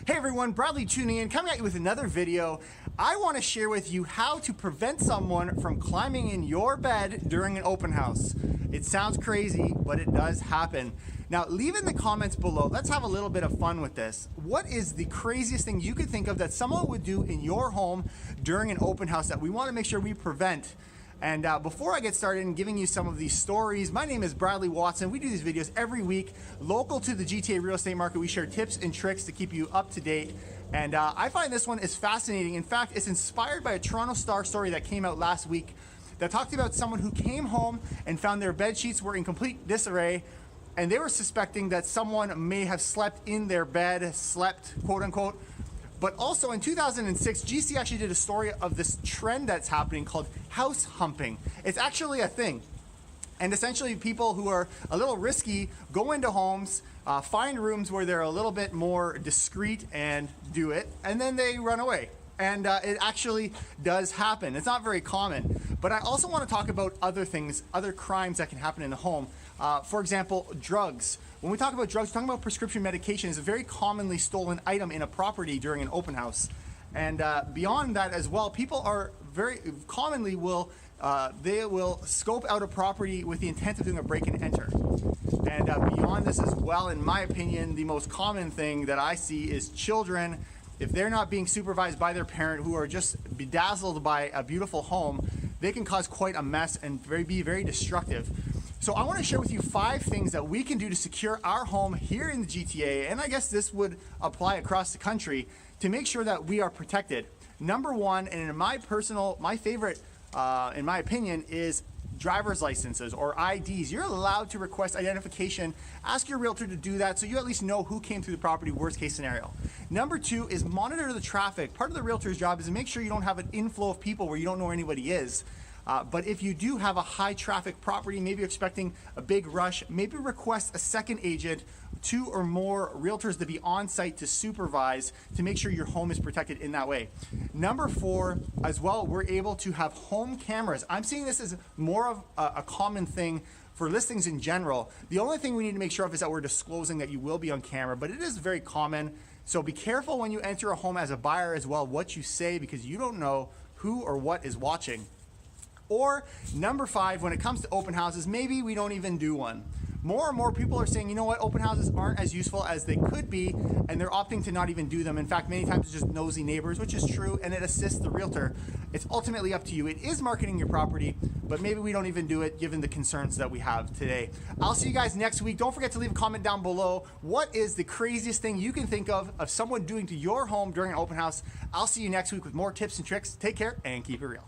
Hey everyone, Bradley tuning in, coming at you with another video. I want to share with you how to prevent someone from climbing in your bed during an open house. It sounds crazy, but it does happen. Now, leave in the comments below. Let's have a little bit of fun with this. What is the craziest thing you could think of that someone would do in your home during an open house that we want to make sure we prevent? And before I get started in giving you some of these stories, my name is Bradley Watson. We do these videos every week, local to the GTA real estate market. We share tips and tricks to keep you up to date. And I find this one is fascinating. In fact, it's inspired by a Toronto Star story that came out last week that talked about someone who came home and found their bed sheets were in complete disarray. And they were suspecting that someone may have slept in their bed, slept, quote unquote. But also in 2006, GC actually did a story of this trend that's happening called house humping. It's actually a thing. And essentially people who are a little risky go into homes, find rooms where they're a little bit more discreet and do it, and then they run away. And it actually does happen. It's not very common. But I also want to talk about other things, other crimes that can happen in the home. For example, drugs. When we talk about drugs, we're talking about prescription medication. It's a very commonly stolen item in a property during an open house. And beyond that as well, people are very commonly they will scope out a property with the intent of doing a break and enter. And beyond this as well, in my opinion, the most common thing that I see is children, if they're not being supervised by their parent, who are just bedazzled by a beautiful home, they can cause quite a mess and be very destructive. So I want to share with you 5 things that we can do to secure our home here in the GTA, and I guess this would apply across the country, to make sure that we are protected. Number 1, and my favorite, in my opinion, is driver's licenses or IDs. You're allowed to request identification. Ask your realtor to do that so you at least know who came through the property, worst case scenario. Number 2 is monitor the traffic. Part of the realtor's job is to make sure you don't have an inflow of people where you don't know where anybody is. But if you do have a high traffic property, maybe you're expecting a big rush, maybe request a second agent, 2 or more realtors to be on site to supervise to make sure your home is protected in that way. Number 4, as well, we're able to have home cameras. I'm seeing this as more of a common thing for listings in general. The only thing we need to make sure of is that we're disclosing that you will be on camera, but it is very common. So be careful when you enter a home as a buyer as well, what you say, because you don't know who or what is watching. Or number 5, when it comes to open houses, maybe we don't even do one. More and more people are saying, you know what, open houses aren't as useful as they could be, and they're opting to not even do them. In fact, many times it's just nosy neighbors, which is true, and it assists the realtor. It's ultimately up to you. It is marketing your property, but maybe we don't even do it given the concerns that we have today. I'll see you guys next week. Don't forget to leave a comment down below. What is the craziest thing you can think of someone doing to your home during an open house? I'll see you next week with more tips and tricks. Take care and keep it real.